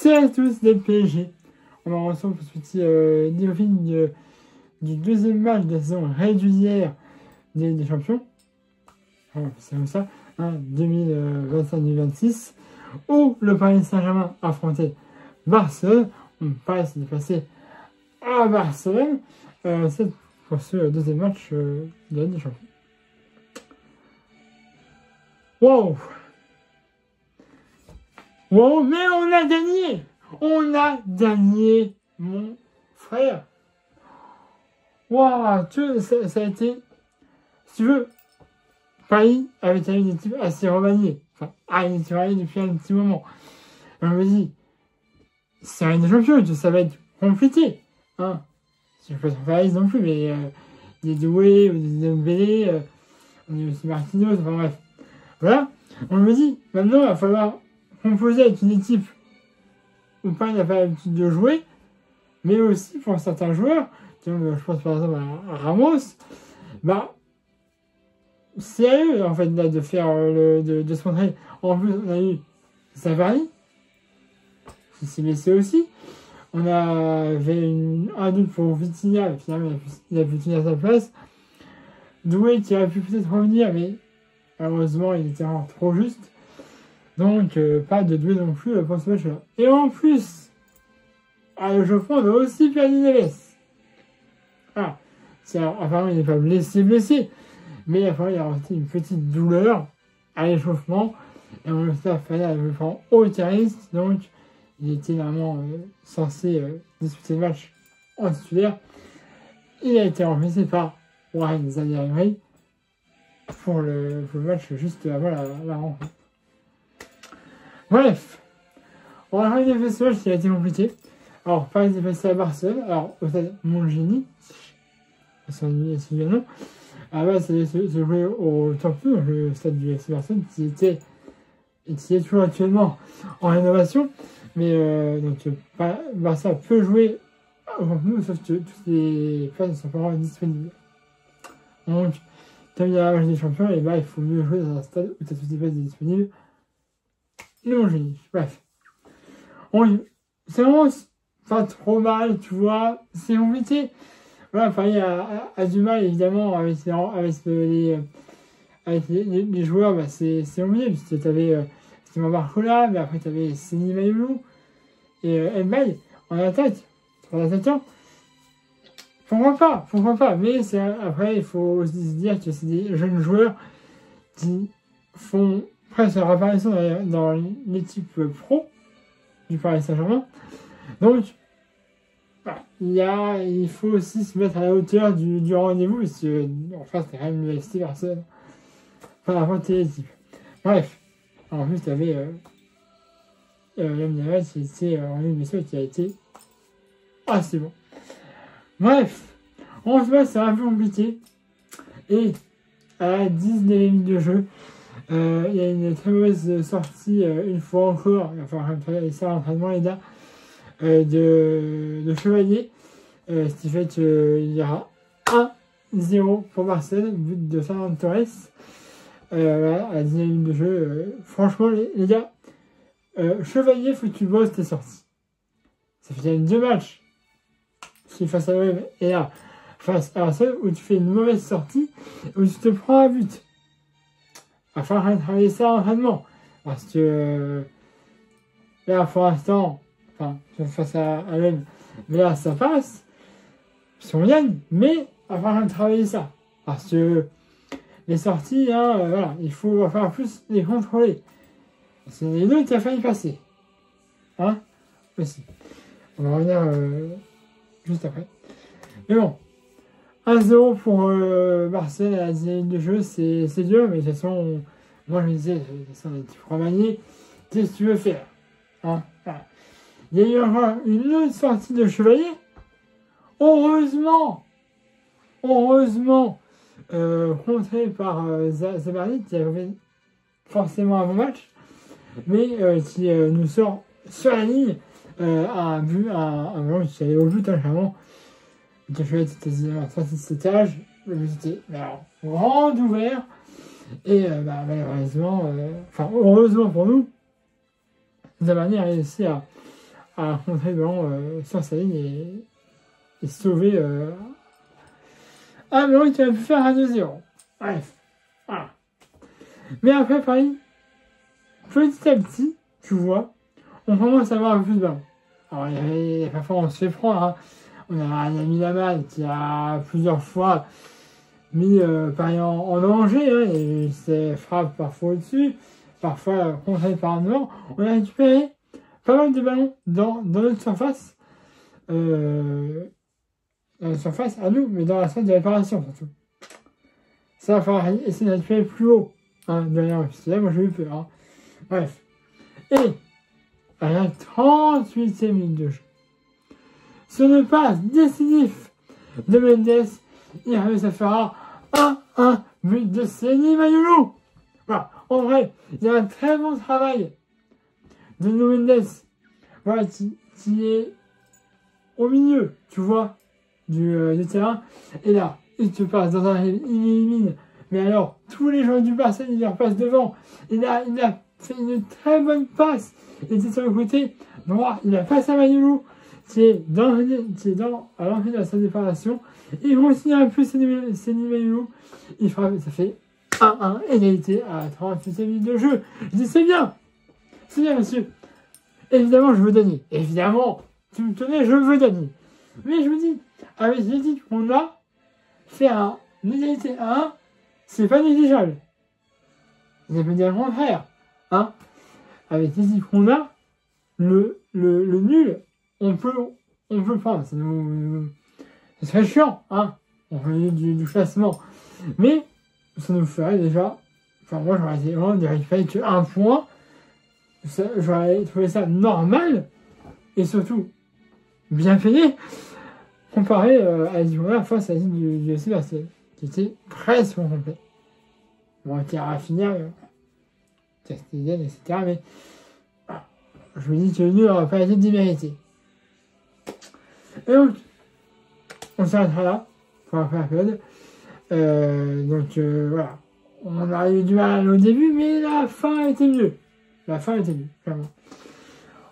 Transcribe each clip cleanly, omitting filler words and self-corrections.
C'est à tous des PSG. On va ensemble pour ce petit débriefing du deuxième match de la saison régulière des champions. Voilà, c'est comme ça, hein, 2025-2026, où le Paris Saint-Germain affrontait Barcelone. Paris s'est déplacé à Barcelone. C'est pour ce deuxième match de la Ligue des Champions. Wow! Wow, mais on a gagné! On a gagné, mon frère! Waouh! Ça a été, si tu veux, Paris avait été une équipe assez remaniée. Enfin, une équipe remaniée depuis un petit moment. On me dit, c'est un des champions, ça va être compliqué. Hein? Je ne peux pas faire Paris non plus, mais des Doué ou des Dembélé, on est aussi Marquinhos, enfin bref. Voilà, on me dit, maintenant il va falloir composer avec une équipe où Paris n'a pas l'habitude de jouer, mais aussi pour certains joueurs, comme je pense par exemple à Ramos, bah, c'est à eux en fait là, de faire de se montrer. En plus, on a eu Savary, qui s'est blessé aussi. On avait un doute pour Vitinha, et finalement il a pu tenir sa place. Doué qui aurait pu peut-être revenir, mais malheureusement il était encore trop juste. Donc pas de Doué non plus pour ce match-là. Et en plus, à l'échauffement, on a aussi perdu Neves. Ah, apparemment il n'est pas blessé, mais apparemment il a resté une petite douleur à l'échauffement. Et on le sait, fallait le prendre au terroriste, donc il était normalement censé disputer le match en titulaire. Il a été remplacé par Warren Zaïre pour le match juste avant la rencontre. Bref, on a regardé ce match qui a été compliqué. Alors, Paris est passé à Barcelone, alors au stade Montgénie, c'est le nom. À la base, ça allait se jouer au Temple, le stade du FC Barcelone, qui est toujours actuellement en rénovation. Mais donc, Barça peut jouer au Camp Nou, sauf que toutes les places ne sont pas encore disponibles. Donc, comme il y a la match des champions, et bah, il faut mieux jouer dans un stade où toutes les places sont disponibles. Le Montgénie, bref. C'est vraiment pas trop mal, tu vois, c'est compliqué. Voilà, Paris a du mal, évidemment, avec les joueurs, bah, c'est compliqué, puisque tu avais Steven Barcola, mais après tu avais Seny Mayoulou et Mbaye en attaque, pour l'attaquant. Pourquoi pas, mais après, il faut se dire que c'est des jeunes joueurs qui font presque leur apparition dans l'équipe pro du Paris Saint-Germain. Donc, il faut aussi se mettre à la hauteur du rendez-vous, parce que enfin, c'est quand même le FC Barcelone. Enfin, avant de l'équipe. Bref, en plus, tu avais Lamine Yamal qui était en ligne de qui a été assez bon. Bref, en ce moment, c'est un peu compliqué. Et à la 19e minute de jeu, il y a une très mauvaise sortie, une fois encore, il va falloir faire ça à l'entraînement, les gars, de Chevalier, ce qui fait qu'il y aura 1-0 pour Barcelone, but de Fernando Torres. Voilà, à la 19e minute de jeu, franchement, les gars, Chevalier, faut que tu bosses tes sorties. Ça fait 2 matchs qui face à l'OM et là, face à Barcelone, où tu fais une mauvaise sortie, où tu te prends un but. Il va falloir travailler ça en entraînement. Parce que là, pour l'instant, enfin, face à l'OM, mais là, ça passe. Si on gagne, mais il va falloir travailler ça. Parce que les sorties, hein, voilà, il va falloir plus les contrôler. C'est les deux qui a failli passer. Hein? Aussi. On va revenir juste après. Mais bon, 1-0 pour Barcelone à la 10e de jeu, c'est dur, mais de toute façon, moi je me disais, de toute façon, les petits remaniés, qu'est-ce que tu veux faire? Hein? Voilà. Il y a eu encore une autre sortie de Chevalier. Heureusement, contré par Zabardi, qui avait forcément un bon match, mais qui nous sort sur la ligne un ballon qui allait au but, hein, clairement. Le Chevalier était sorti de cet âge, le but était grand ouvert, et malheureusement, heureusement pour nous, Zabardi a réussi à à contrer le ballon sur sa ligne et sauver un ballon qui aurait pu faire un 2-0. Bref, voilà. Mais après, Paris, petit à petit, tu vois, on commence à avoir un peu de ballon. Alors, parfois, on se fait prendre. Hein. On a un ami Lamal qui a plusieurs fois mis Paris en danger. Hein, et il s'est frappé parfois au-dessus, parfois contré par un devant. On a récupéré pas mal de ballons dans notre surface. Dans notre surface à nous, mais dans la salle de réparation surtout. Ça va falloir essayer de récupérer plus haut. Hein, derrière, parce que là, moi j'ai eu peur. Hein. Bref. Et à la 38e minute de jeu, sur le passe décisif de Mendes, il réussit à faire un but de Seny Mayulu. Voilà. En vrai, il y a un très bon travail de Nuno Mendes, voilà, qui est au milieu, tu vois, du terrain. Et là, il te passe dans un il élimine. Mais alors, tous les joueurs du Barça, ils leur passent devant. Il a fait une très bonne passe. Il était sur le côté droit. Il a passé à Mayulu, qui est à l'entrée de sa séparation. Il continue un peu Seny Mayulu. Il frappe, ça fait 1-1, égalité à la 38e minute de jeu. Je dis, c'est bien, monsieur. Évidemment, je veux gagner. Évidemment, tu me tenais, je veux gagner. Mais je me dis, avec l'équipe qu'on a, faire une égalité à 1, c'est pas négligeable. Ça veut dire le contraire. Hein. Avec l'équipe qu'on a, le nul, on peut le prendre. Ce serait chiant, hein. On fait du classement. Mais ça nous ferait déjà. Enfin, moi, j'aurais été vraiment de récupérer que 1 point. J'aurais trouvé ça normal. Et surtout, bien payé. Comparé à l'équipe qu'on a face à l'équipe du FC Barcelone, qui était presque complet. Bon, qui a raffiné, Castellane, etc. Mais voilà. Je me dis que le nul n'aurait pas été démérité. Et donc, on s'arrêtera là pour la première période. Donc voilà. On a eu du mal au début, mais la fin était mieux. La fin était mieux, clairement.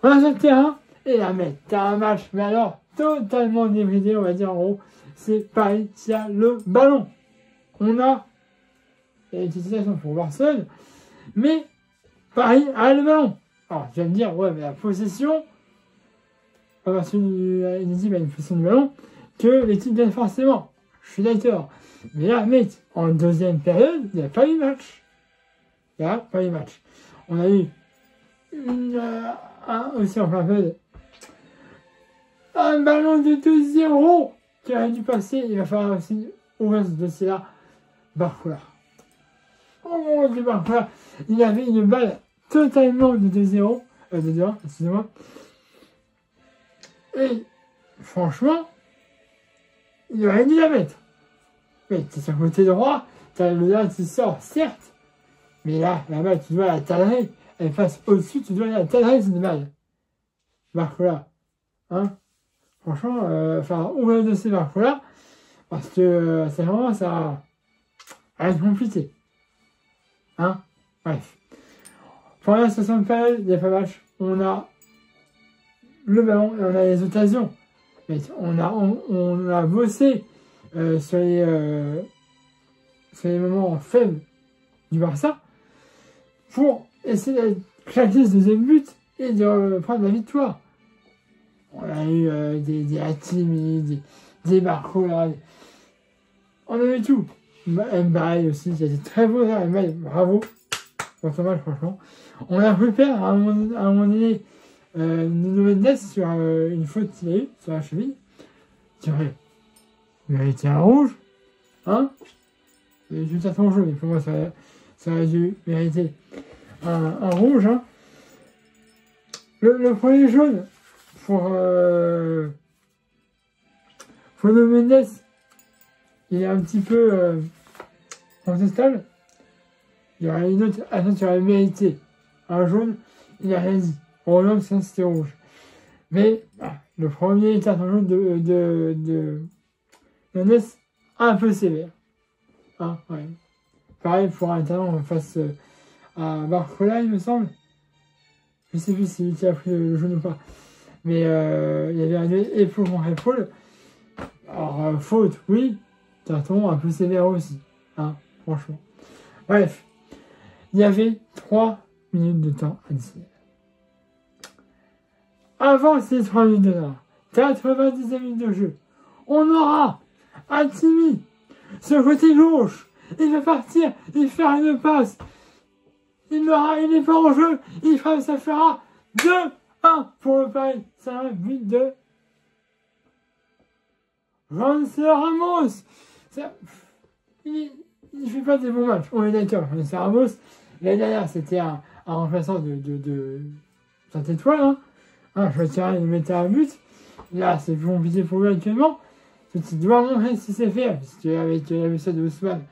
On a sur le terrain, et là, mec, t'as un match, mais alors, totalement débridé, on va dire en gros. C'est Paris qui a le ballon. On a une situation pour Barcelone, mais Paris a le ballon. Alors, tu vas me dire, ouais, mais la possession, pas parce qu'une équipe a une possession du ballon, que l'équipe gagne forcément. Je suis d'accord. Mais là, mec, en deuxième période, il n'y a pas eu match. Il n'y a pas eu match. On a eu aussi en plein période, un ballon de 2-0 qui aurait dû passer. Il va falloir aussi ouvrir ce dossier-là. Barcola. Oh mon Dieu, Barcola. Il avait une balle totalement de 2-0. De 2-1, excusez-moi. Et franchement, il aurait dû la mettre. Mais t'es sur le côté droit, t'as le gars qui sort, certes. Mais là, la balle, tu dois la cadrer. Elle passe au-dessus, tu dois la cadrer, cette balle. Barcola. Hein? Franchement, ouvrir le dossier Barcola, parce que c'est vraiment ça va être compliqué. Hein? Bref. Pour la 60 période, il n'y a pas match. On a le ballon et on a les occasions. Mais on a bossé sur les moments faibles du Barça pour essayer de claquer ce deuxième but et de prendre la victoire. On a eu des Hakimi, des Barcola, on a eu tout. Mbaye aussi, qui a été très beau là, Mbaye, bravo pour ton match, franchement. On a pu perdre à un moment donné Nuno Mendes sur une faute qu'il a eue sur la cheville. Tu aurais mérité un rouge, hein? C'est juste à son jeu, mais pour moi, ça aurait dû mériter un rouge, hein? Le premier jaune pour Nuno Mendes, il est un petit peu contestable. Il y aurait une autre action qui aurait mérité un jaune, il n'a rien dit. Heureusement que ça c'était rouge. Mais le premier carton jaune de Mendes, un peu sévère. Hein, ouais. Pareil pour un talent face à Barcola, il me semble. Je sais plus si lui qui a pris le jaune ou pas. Mais il y avait un épaule contre épaule. Alors, faute, oui. Carton un peu sévère aussi. Hein, franchement. Bref. Il y avait 3 minutes de temps additionnel. Avant ces 3 minutes de temps, 90 minutes de jeu, on aura Hakimi, ce côté gauche. Il va partir, il fera une passe. Il n'est pas en jeu. Il frappe, ça fera 2-1 pour le Paris. C'est un but de Gonçalo Ramos. Ça, il fait pas des bons matchs. On est d'accord. Gonçalo Ramos, l'année dernière, c'était un remplaçant de Saint-Étoile. Je tiens, il mettait un but. Là, c'est plus compliqué pour lui actuellement. Parce qu'il doit montrer si c'est fait. Parce qu'avec la blessure de Ousmane,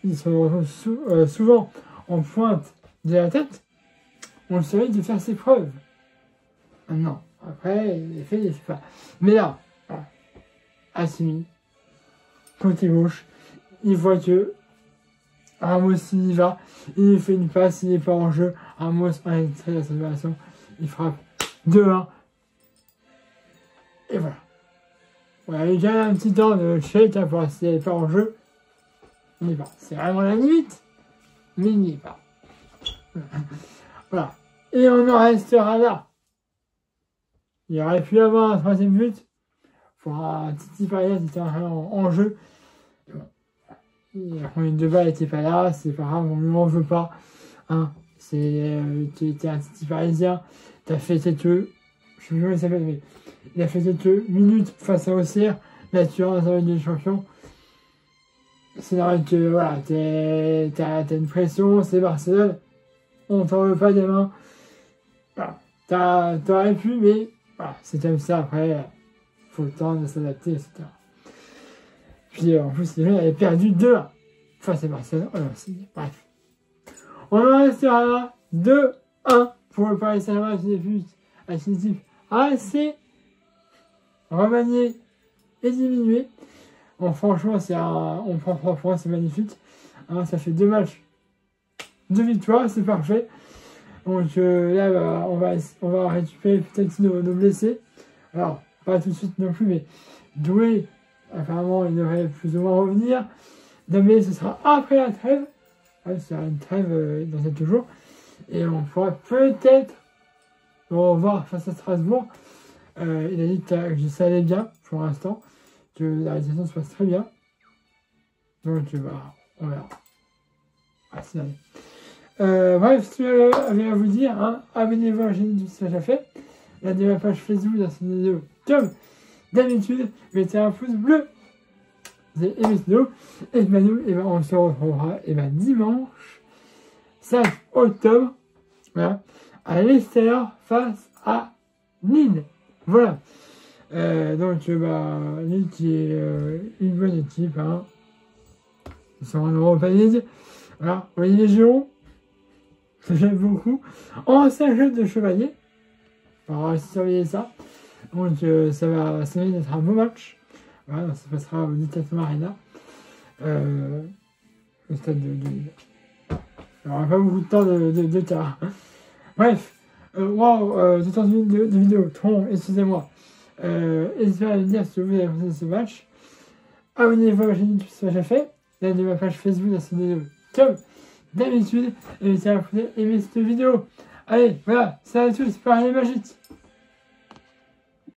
ils sont souvent en pointe de la tête. On le saurait de faire ses preuves. Non. Après, il fait pas. Mais là, Hakimi, côté gauche, il voit que Ramos il y va, il fait une passe, il n'est pas en jeu. Ramos a une très la situation, il frappe 2-1. Et voilà. Voilà, il y a un petit temps de shake pour voir s'il n'est pas en jeu. Il n'y est pas. C'est vraiment la limite, mais il n'y est pas. Voilà. Et on en restera là. Il aurait pu avoir un troisième but pour un Titi Payet qui était en jeu. La première de balle n'était pas là, c'est pas grave, on ne m'en veut pas. Tu étais un Titi Parisien, tu as fait quelques. Je sais plus comment il s'appelle, mais il a fait quelques minutes face à Auxerre. Là, tu rentres avec des champions. C'est normal que voilà, t'as une pression, c'est Barcelone. On t'en veut pas des mains. Voilà. T'aurais pu, mais voilà, c'est comme ça. Après, faut le temps de s'adapter, etc. Puis en plus, les gens avaient perdu 2-1 face à Barcelone. Bref. On en restera là. 2-1 pour le Paris Saint-Germain qui débute à une équipe assez remaniée et diminuée. Bon, franchement, on prend 3 points, c'est magnifique. Ça fait 2 matchs, 2 victoires, c'est parfait. Donc là, on va récupérer peut-être nos blessés. Alors, pas tout de suite non plus, mais Doué, apparemment, il devrait plus ou moins revenir. Dembélé, ce sera après la trêve. Ce sera une trêve dans 7 jours. Et on pourra peut-être le revoir face à Strasbourg. Il a dit que ça allait bien pour l'instant, que la réalisation se passe très bien. Donc, on verra. C'est allé. Bref, ce que j'avais à vous dire, abonnez-vous à la chaîne YouTube si c'est déjà fait. Regardez ma page Facebook dans cette vidéo comme d'habitude. Mettez un pouce bleu. Vous avez aimé cette vidéo. Et nous, on se retrouvera dimanche 5 octobre, voilà, à l'extérieur face à Lille. Voilà. Donc, Lille qui est une bonne équipe. Ils sont en Europa League. Voilà. Olivier Giroud, que j'aime beaucoup. Ancien jeu de chevalier. On va surveiller ça. Donc, ça va être un beau match. Voilà, ça passera au Nitatama Arena. Le stade de Lille. Il n'y aura pas beaucoup de temps de tard. Bref. J'ai tendu de vidéo. Excusez-moi. N'hésitez pas à me dire si vous avez pensé de ce match. Abonnez-vous à ma chaîne YouTube si c'est déjà fait. Regardez ma page Facebook dans cette vidéo comme d'habitude. Et n'hésitez pas à aimer cette vidéo. Allez, voilà, c'est à tous, c'est Paris Magique.